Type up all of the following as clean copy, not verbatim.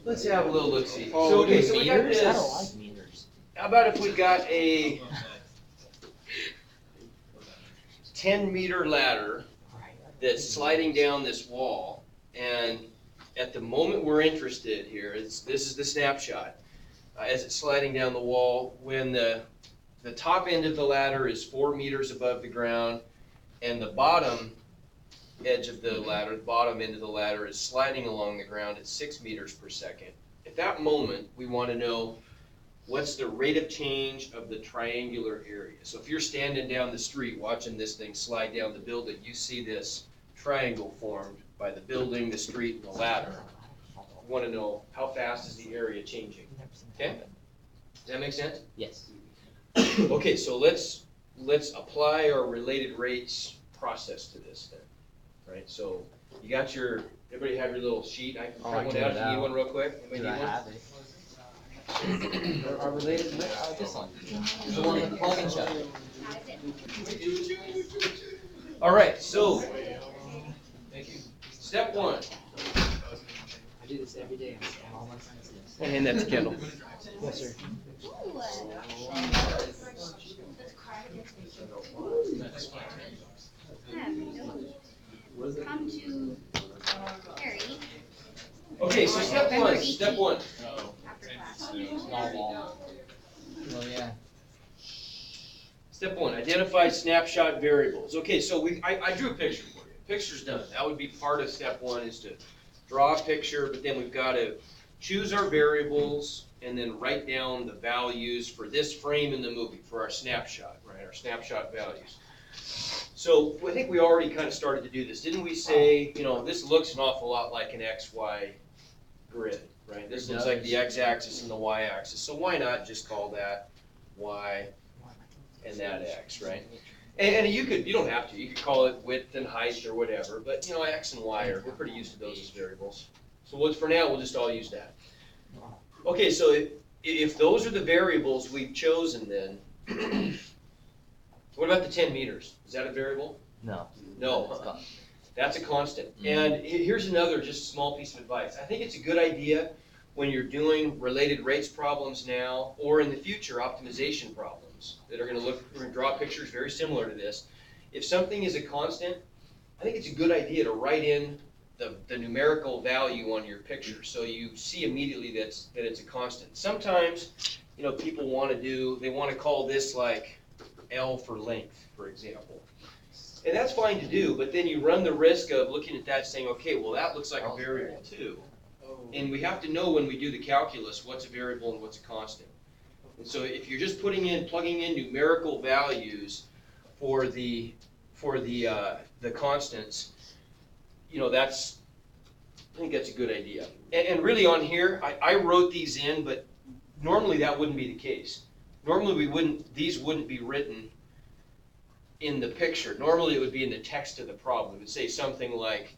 Let's have a little look-see. Oh, So, okay, meters? so we got I this. don't like meters. How about if we got a 10-meter ladder that's sliding down this wall, and at the moment we're interested here, this is the snapshot, as it's sliding down the wall, when the top end of the ladder is 4 meters above the ground, and the bottom edge of the ladder, the bottom end of the ladder is sliding along the ground at 6 meters per second. At that moment, we want to know what's the rate of change of the triangular area. So if you're standing down the street watching this thing slide down the building, you see this triangle formed by the building, the street, and the ladder. You want to know how fast is the area changing. Okay? Does that make sense? Yes. Okay, so let's apply our related rates process to this then. Right? So you got everybody have your little sheet. I can print one out if you need one real quick. Anybody need one? Are related to this one? The one with plug and shove. All right, so step one. I do this every day on all my sciences. Hand that to Kendall. Yes, sir. Come to Harry Okay, so step one. after class. Small wall. Oh, yeah. Step one, identify snapshot variables. Okay, so I drew a picture for you. Picture's done. That would be part of step one, is to draw a picture, but then we've got to choose our variables and then write down the values for this frame in the movie, for our snapshot, right? Our snapshot values. So I think we already kind of started to do this. Didn't we say, this looks an awful lot like an XY grid, right? This looks like the X-axis and the Y-axis. So why not just call that Y and that X, right? And you don't have to. You could call it width and height or whatever, but X and Y we're pretty used to those as variables. So for now, we'll just all use that. Okay, so if those are the variables we've chosen then, what about the 10 meters? Is that a variable? No. No, that's a constant. And here's another just small piece of advice. I think it's a good idea when you're doing related rates problems now, or in the future, optimization problems that we're going to draw pictures very similar to this. If something is a constant, I think it's a good idea to write in the numerical value on your picture, so you see immediately that it's a constant. Sometimes, people want to call this like L for length, for example. And that's fine to do, but then you run the risk of looking at that saying, okay, well, that looks like a variable too. And we have to know when we do the calculus what's a variable and what's a constant. And so if you're just plugging in numerical values for the constants, I think that's a good idea. And really on here, I wrote these in, but normally that wouldn't be the case. Normally these wouldn't be written in the picture. Normally it would be in the text of the problem. It would say something like,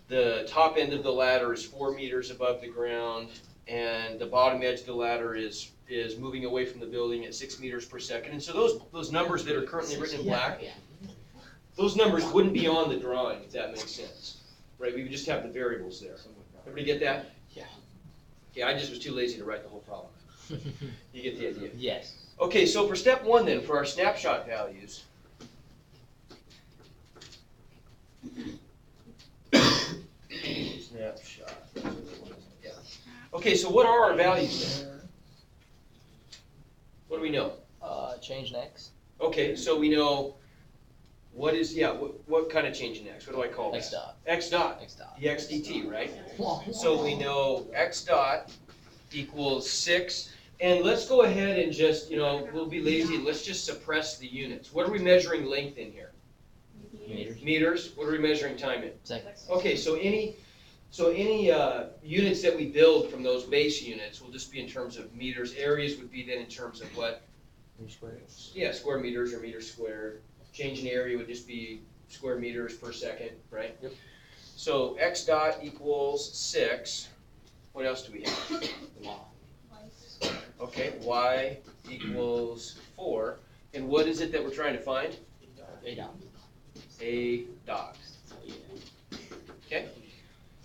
the top end of the ladder is 4 meters above the ground, and the bottom edge of the ladder is moving away from the building at 6 meters per second. And so those numbers that are currently written in black, those numbers wouldn't be on the drawing, if that makes sense. Right? We would just have the variables there. Everybody get that? Yeah. Okay, I just was too lazy to write the whole problem. You get the idea? Yes. Okay, so for step one then, for our snapshot values, snapshot. Yeah. Okay, so what are our values then? What do we know? Change next. Okay, so we know what kind of change in X? What do I call that? X dot. X dot. X dot. The X dt, right? So we know X dot equals 6. And let's go ahead and just, we'll be lazy and let's just suppress the units. What are we measuring length in here? Meters. Meters. What are we measuring time in? Seconds. Okay, so any units that we build from those base units will just be in terms of meters. Areas would be then in terms of what? Meters squared. Yeah, square meters or meters squared. Change in area would just be square meters per second, right? Yep. So X dot equals 6. What else do we have? Okay, Y equals 4. And what is it that we're trying to find? A dot. A dot. Okay?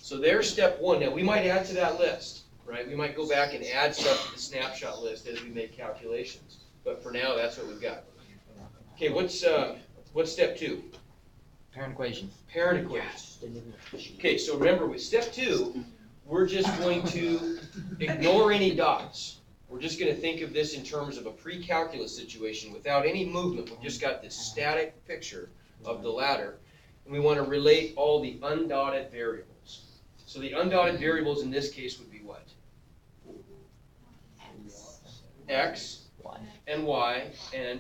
So there's step one. Now, we might add to that list, right? We might go back and add stuff to the snapshot list as we make calculations. But for now, that's what we've got. Okay, what's step two? Parent equation. Parent equation. Okay, so remember with step two, we're just going to ignore any dots. We're just going to think of this in terms of a pre-calculus situation without any movement. We've just got this static picture of the ladder, and we want to relate all the undotted variables. So the undotted variables in this case would be what? X and Y and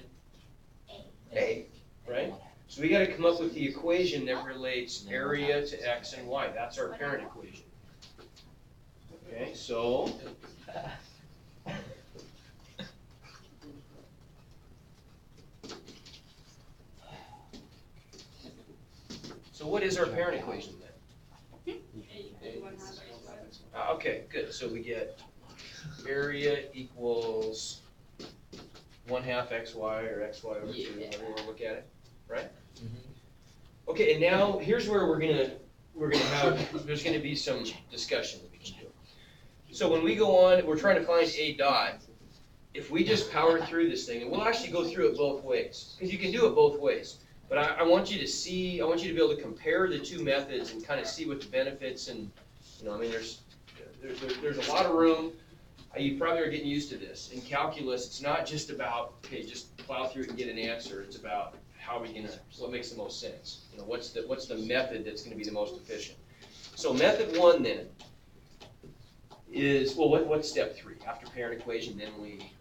A, right? So we got to come up with the equation that relates area to X and Y. That's our parent equation. Okay, so what is our parent equation then? Okay, good. So we get area equals 1/2 XY or XY over 2, however you want to look at it, right? Okay, and now here's where there's gonna be some discussion that we can do. So when we go on, we're trying to find a dot. If we just power through this thing, and we'll actually go through it both ways, because you can do it both ways. But I want you to be able to compare the two methods and kind of see what the benefits and, I mean, there's a lot of room. You probably are getting used to this. In calculus, it's not just about, okay, just plow through it and get an answer. It's about what makes the most sense. What's the method that's going to be the most efficient. So method one then is, well, what's step 3? After parent equation, then we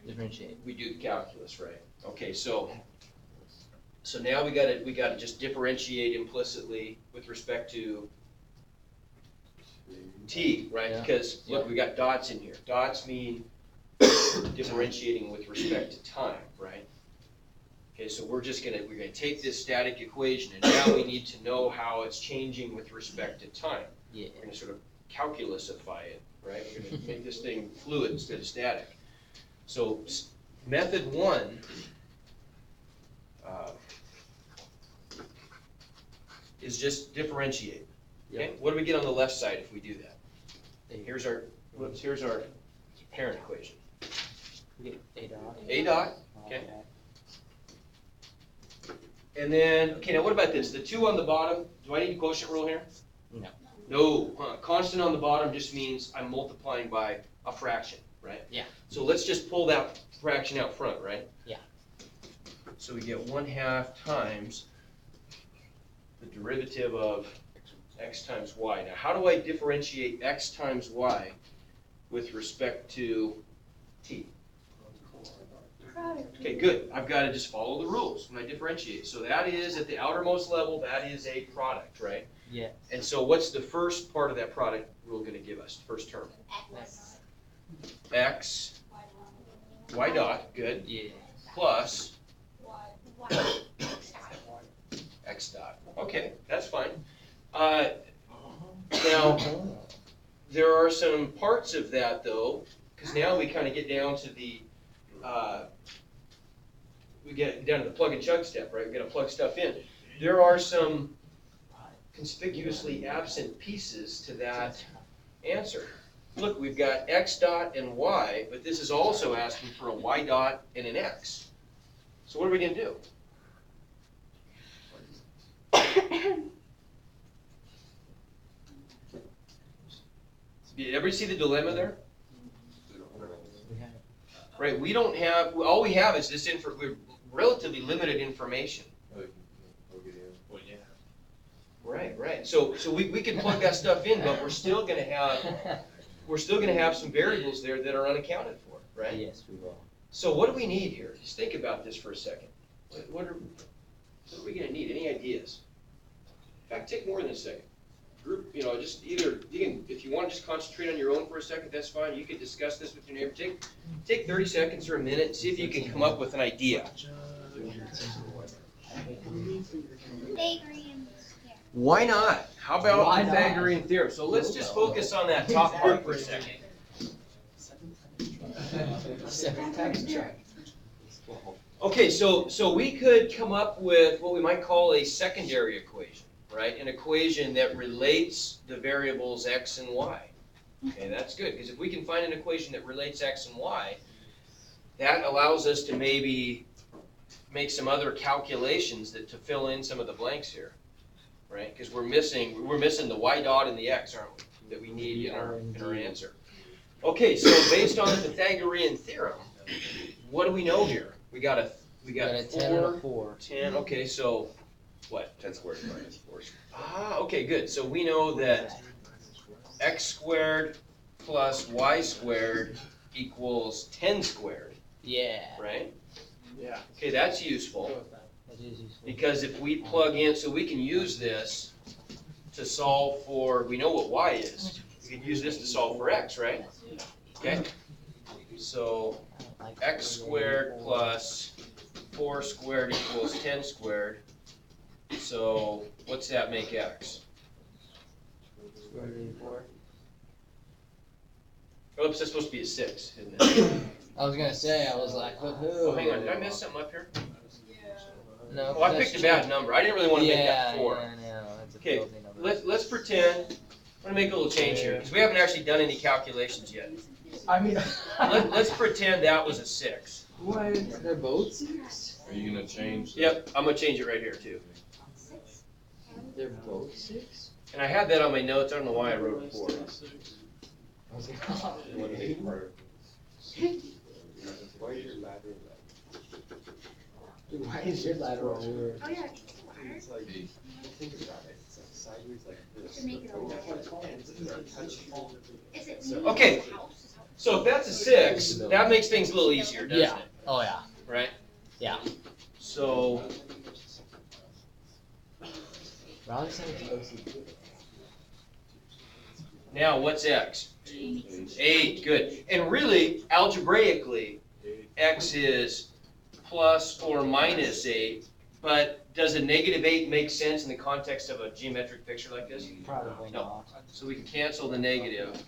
Differentiate. We do the calculus, right? Okay, so now we gotta just differentiate implicitly with respect to t, right? Yeah. Because look, we got dots in here. Dots mean differentiating with respect to time, right? Okay, so we're gonna take this static equation, and now we need to know how it's changing with respect to time. Yeah. We're gonna sort of calculusify it, right? We're gonna make this thing fluid instead of static. So method one is just differentiate. Okay, Yep. what do we get on the left side if we do that? A. Here's our parent equation. We get A dot. A dot, okay. And then, okay, now what about this? The 2 on the bottom, do I need a quotient rule here? No. No, constant on the bottom just means I'm multiplying by a fraction, right? Yeah. So let's just pull that fraction out front, right? Yeah. So we get 1/2 times the derivative of x times y. Now, how do I differentiate x times y with respect to t? Okay, good. I've got to just follow the rules when I differentiate. So that is, at the outermost level, that is a product, right? Yeah. And so what's the first part of that product rule going to give us, first term? X, y dot, good, Yeah. plus x dot. Okay, that's fine. Now, there are some parts of that, though, because now we kind of get down to the plug and chug step, right? We're going to plug stuff in. There are some conspicuously absent pieces to that answer. Look, we've got x dot and y, but this is also asking for a y dot and an x. So what are we going to do? Did everybody see the dilemma there? Right, we don't have, all we have is this we're relatively limited information. Right. So we can plug that stuff in, but we're still gonna have some variables there that are unaccounted for, right? Yes, we will. So what do we need here? Just think about this for a second. What are we gonna need? Any ideas? In fact, take more than a second. Group, just either, if you want to just concentrate on your own for a second, that's fine. You can discuss this with your neighbor. Take 30 seconds or a minute and see if you can come up with an idea. Why not? How about Why not? Pythagorean theorem? So let's just focus on that top part for a second. Okay, so we could come up with what we might call a secondary equation, right? An equation that relates the variables x and y. Okay, that's good, because if we can find an equation that relates x and y, that allows us to maybe make some other calculations to fill in some of the blanks here, right? Because we're missing the y dot and the x, aren't we? That we need in our answer. Okay, so based on the Pythagorean theorem, what do we know here? We got a 10 and a 4, 4. 10. Okay, so what? 10 squared minus 4 squared. Ah, okay, good. So we know that x squared plus y squared equals 10 squared, Yeah. right? Yeah. Okay, that's useful. That is useful. Because if we plug in, so we can use this to solve for, we know what y is. We could use this to solve for x, right? Okay, so I don't like x squared plus 4 squared equals 10 squared. So what's that make x? square root of 4. Oops, that's supposed to be a 6, isn't it? I was gonna say, I was like, woohoo. Oh, hang on, did I miss something up here? No. Oh, I picked a bad number. I didn't really want to make that 4. Yeah, no, that's a Okay, filthy number. Let's pretend, I'm gonna make a little change here, because we haven't actually done any calculations yet. I mean, Let's pretend that was a 6. why, they're both 6? Are you gonna change? Yep, I'm gonna change it right here too. They're both 6? And I had that on my notes, I don't know why I wrote 4. I was like, What is it part of? Why is your ladder dude, why is your lateral weird? Oh, yeah. It's like, think about it, it's like sideways like this. To make it a little Is it me? Okay. House is how- So if that's a 6, that makes things a little easier, doesn't Yeah. it? Oh, yeah. Right? Yeah. So, Ron said it's OCD. now what's x? 8, good. And really, algebraically, x is plus or minus 8, but does a negative 8 make sense in the context of a geometric picture like this? Probably No. not. So we can cancel the negative,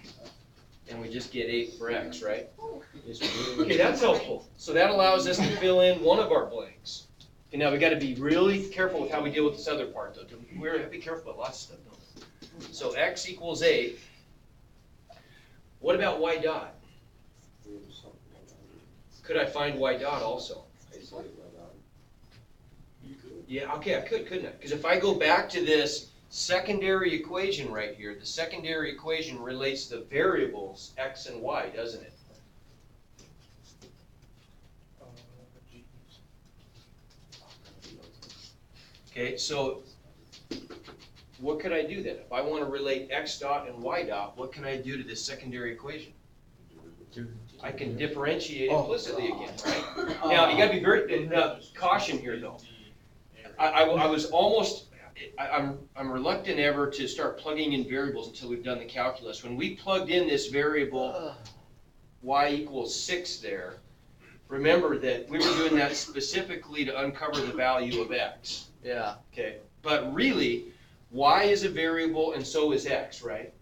and we just get 8 for x, right? Okay, that's helpful. So that allows us to fill in one of our blanks. Okay, now we gotta be really careful with how we deal with this other part, though. We have to be careful about lots of stuff, don't we? So x equals 8. What about y dot? Could I find y dot also? Yeah, okay, I could, couldn't I? Because if I go back to this secondary equation right here, the secondary equation relates the variables x and y, doesn't it? Okay, so what could I do then? If I want to relate x dot and y dot, what can I do to this secondary equation? I can differentiate implicitly again, right? Now, you gotta be very, caution here though. I was almost, I'm reluctant ever to start plugging in variables until we've done the calculus. When we plugged in this variable y equals 6 there, remember that we were doing that specifically to uncover the value of x, Yeah. okay? But really, y is a variable and so is x, right?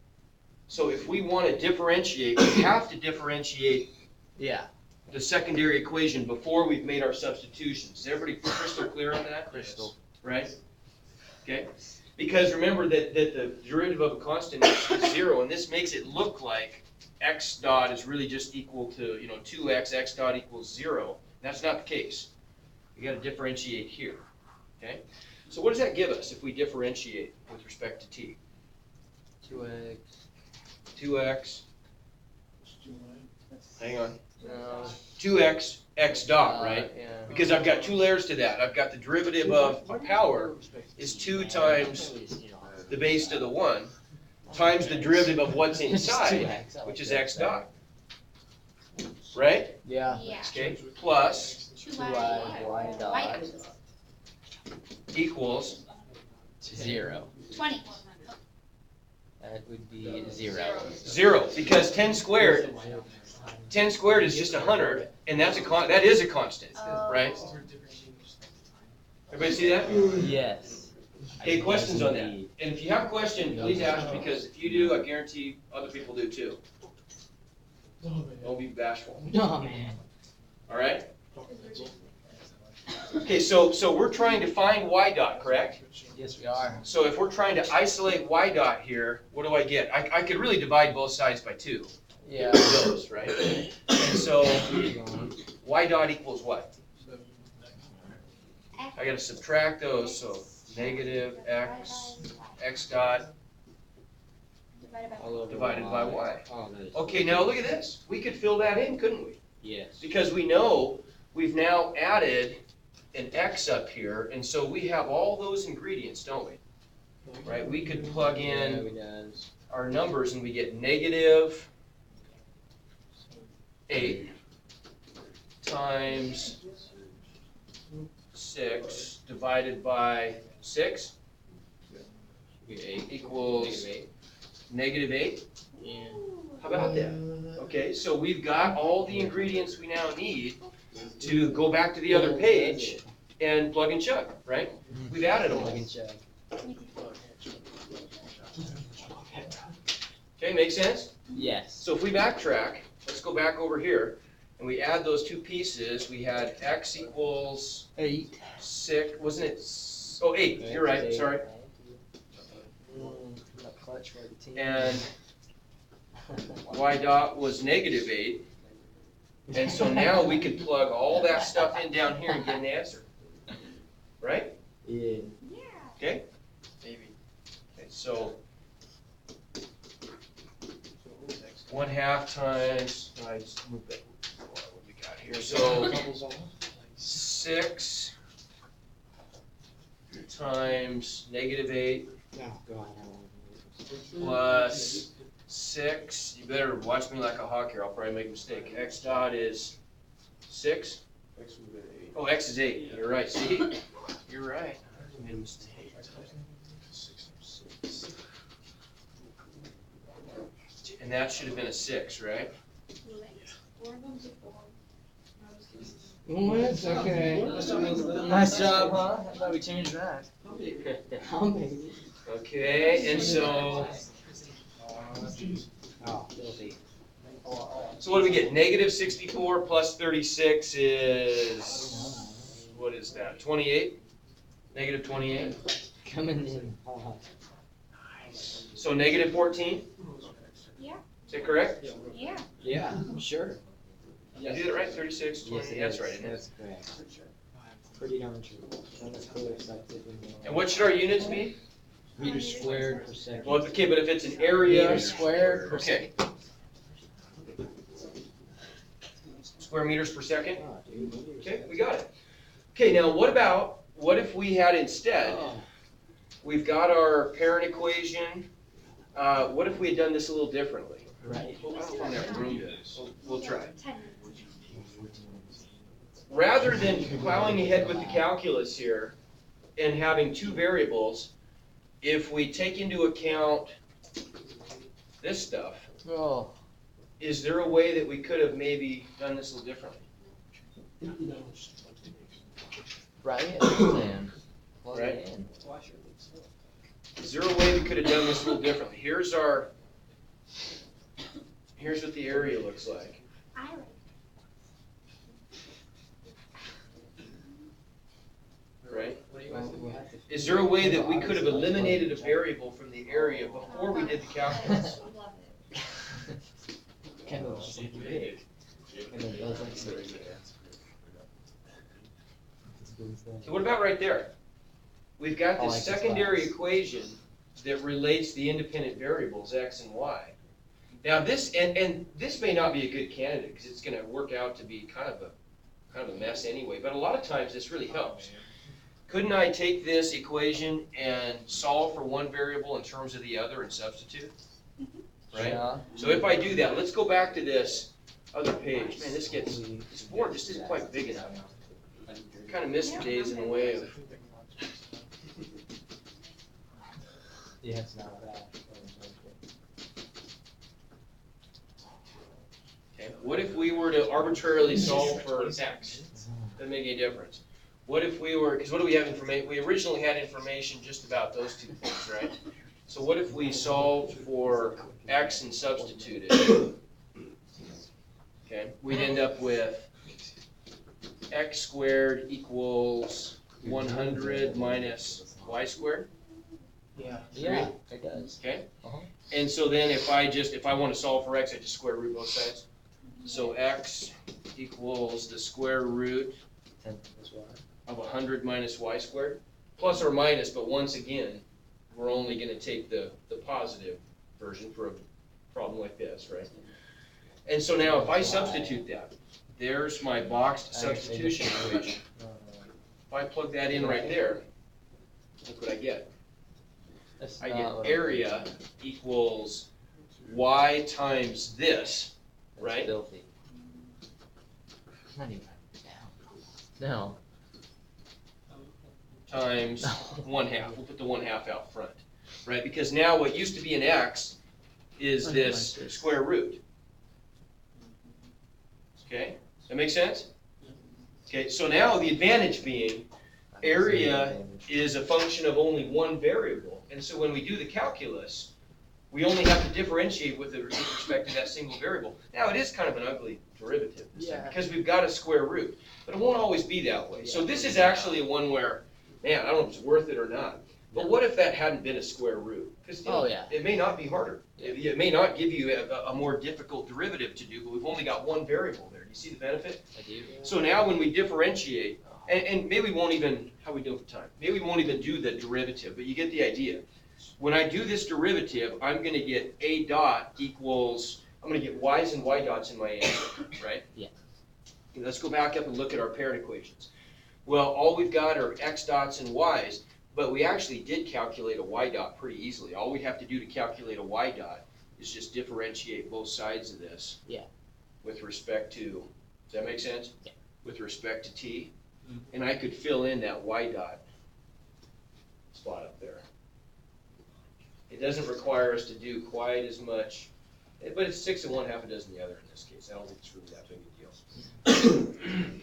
So if we want to differentiate, we have to differentiate Yeah. the secondary equation before we've made our substitutions. Is everybody crystal clear on that? Crystal. Right? Okay? Because remember that the derivative of a constant is 0, and this makes it look like x dot is really just equal to, 2x, x dot equals 0. That's not the case. We got to differentiate here. Okay? So what does that give us if we differentiate with respect to t? 2x. 2x, hang on, No. 2x, x dot, right? Yeah. Because I've got 2 layers to that. I've got the derivative of a power is 2 times the base to the 1 times the derivative of what's inside, which is x dot. Right? Yeah. Yeah. Okay, plus 2y, y dot. equals, 0. 20. That would be 0. 0, because 10 squared is just 100, and that is a constant, right? Everybody see that? Yes. Hey, questions on that? And if you have a question, please ask, because if you do, I guarantee other people do too. Don't be bashful, Oh, man. all right? Okay, so we're trying to find y dot, correct? Yes, we are. So if we're trying to isolate y dot here, what do I get? I could really divide both sides by 2. Yeah. Those, right? And so Keep going. y dot equals what? I gotta subtract those, so negative x dot. All over Divided by y. Oh, that is. Okay, now look at this. We could fill that in, couldn't we? Yes. Because we know we've now added an x up here, and so we have all those ingredients, don't we? Right? We could plug Yeah, in we does. our numbers and we get negative 8 times 6 divided by 6 We get 8. equals Negative 8. negative 8. Yeah. How about that? Okay, so we've got all the ingredients we now need to go back to the other page and plug and chug, right? We've added them Plug all. and check. Okay, make sense? Yes. So if we backtrack, let's go back over here, and we add those two pieces. We had x equals 8. 6, wasn't it? Oh, 8, you're right, sorry. Clutch for the team. And y dot was negative 8. And so now we could plug all that stuff in down here and get an answer. Right? Yeah. Okay? Maybe. Okay, so 1/2 times, I just moved that. What we got here? So 6 times negative 8 Oh, God. plus 6. You better watch me like a hawk here. I'll probably make a mistake. X dot is 6. Oh, x is 8. You're right. See? You're right. I made a mistake. And that should have been a 6, right? What? Okay. Nice job, huh? How about we change that? Okay, and so, Oh, filthy. so what do we get? Negative 64 plus 36 is, what is that, 28? Negative 28? Coming in hot. So negative 14? Yeah. Is that correct? Yeah. Yeah, sure. Did I do that right? 36, 20, Yes, it that's is. right, isn't it? That's correct. Pretty darn true. That's cool, accepted. And what should our units be? Meters squared per second. Well, okay, but if it's an area. Meters squared per Okay. second. Square meters per second? Oh, dude, meters. Okay, we got it. Okay, now what if we had instead, Oh, we've got our parent equation, what if we had done this a little differently? right. Oh, I don't want that room to, we'll try. 10. Rather than plowing ahead with the calculus here and having two variables, if we take into account this stuff, Oh. is there a way that we could have maybe done this a little differently? Right, then. Plug Right. it in. Is there a way we could have done this a little differently? Here's what the area looks like. I like. Right? Well, we'll have to- Is there a way that we could have eliminated a variable from the area before we did the calculus? Love it. Kind of just like big. And then does like six. So what about right there? We've got I this like this secondary box. equation that relates the independent variables x and y. Now this, and this may not be a good candidate because it's gonna work out to be kind of a mess anyway, but a lot of times this really helps. Couldn't I take this equation and solve for one variable in terms of the other and substitute? Right? Yeah. So if I do that, let's go back to this other page. Man, this board just isn't quite big enough. Kind of missed the days in the way of. Yeah, it's not bad. Okay, what if we were to arbitrarily solve for x? Doesn't make any difference. What if we were, because what do we have information? We originally had information just about those two things, right? So what if we solved for x and substituted? Okay, we'd end up with x squared equals 100 minus y squared. Yeah. Yeah, it does. Okay? Uh-huh. And so then if I want to solve for x, I just square root both sides. So x equals the square root 10 as well. of 100 minus y squared, plus or minus, but once again, we're only going to take the positive version for a problem like this, right? And so now if I substitute that, there's my boxed substitution equation. If I plug that in right there, look what I get. That's I not get what area equals y times this, that's right? filthy. Not even down. times 1/2. We'll put the 1/2 out front, right? Because now what used to be an x is this square root. Okay, that make sense? Okay, so now the advantage being area is a function of only one variable. And so when we do the calculus, we only have to differentiate with respect to that single variable. Now, it is kind of an ugly derivative, Yeah. because we've got a square root, but it won't always be that way. So this is actually a one where, man, I don't know if it's worth it or not. But what if that hadn't been a square root? Because Oh, yeah. it may not be harder. It may not give you a more difficult derivative to do, but we've only got one variable there. Do you see the benefit? I do. So now when we differentiate, and maybe we won't even, how are we doing for time? Maybe we won't even do the derivative, but you get the idea. When I do this derivative, I'm going to get a dot equals, I'm going to get y's and y dots in my answer, right? Yeah. Okay, let's go back up and look at our paired equations. Well, all we've got are x dots and y's, but we actually did calculate a y dot pretty easily. All we have to do to calculate a y dot is just differentiate both sides of this. Yeah. With respect to, does that make sense? Yeah. With respect to t. And I could fill in that y dot spot up there. It doesn't require us to do quite as much, but it's 6 and 1/2 a dozen the other in this case. I don't think it's really that big a deal.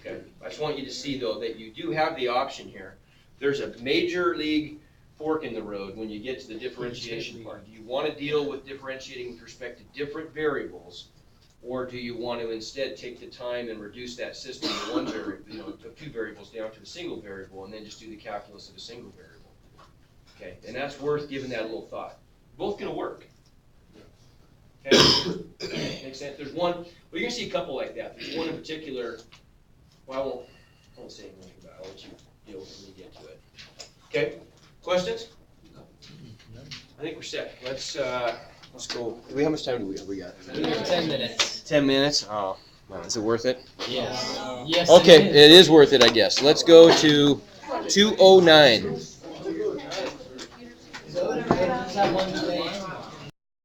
Okay, I just want you to see though that you do have the option here. There's a major league fork in the road when you get to the differentiation part. Do you want to deal with differentiating with respect to different variables? Or do you want to instead take the time and reduce that system to one variable, of two variables down to a single variable, and then just do the calculus of a single variable? Okay, and that's worth giving that a little thought. Both gonna work. Okay, makes sense. There's one. Well, you're gonna see a couple like that. There's one in particular. Well, I won't say anything about it. I'll let you deal with it when you get to it. Okay, questions? I think we're set. Let's go. How much time do we got? 10 minutes. 10 minutes? Oh, wow, is it worth it? Yes. Yes. Okay, it is worth it, I guess. Let's go to 209. So, just have one today.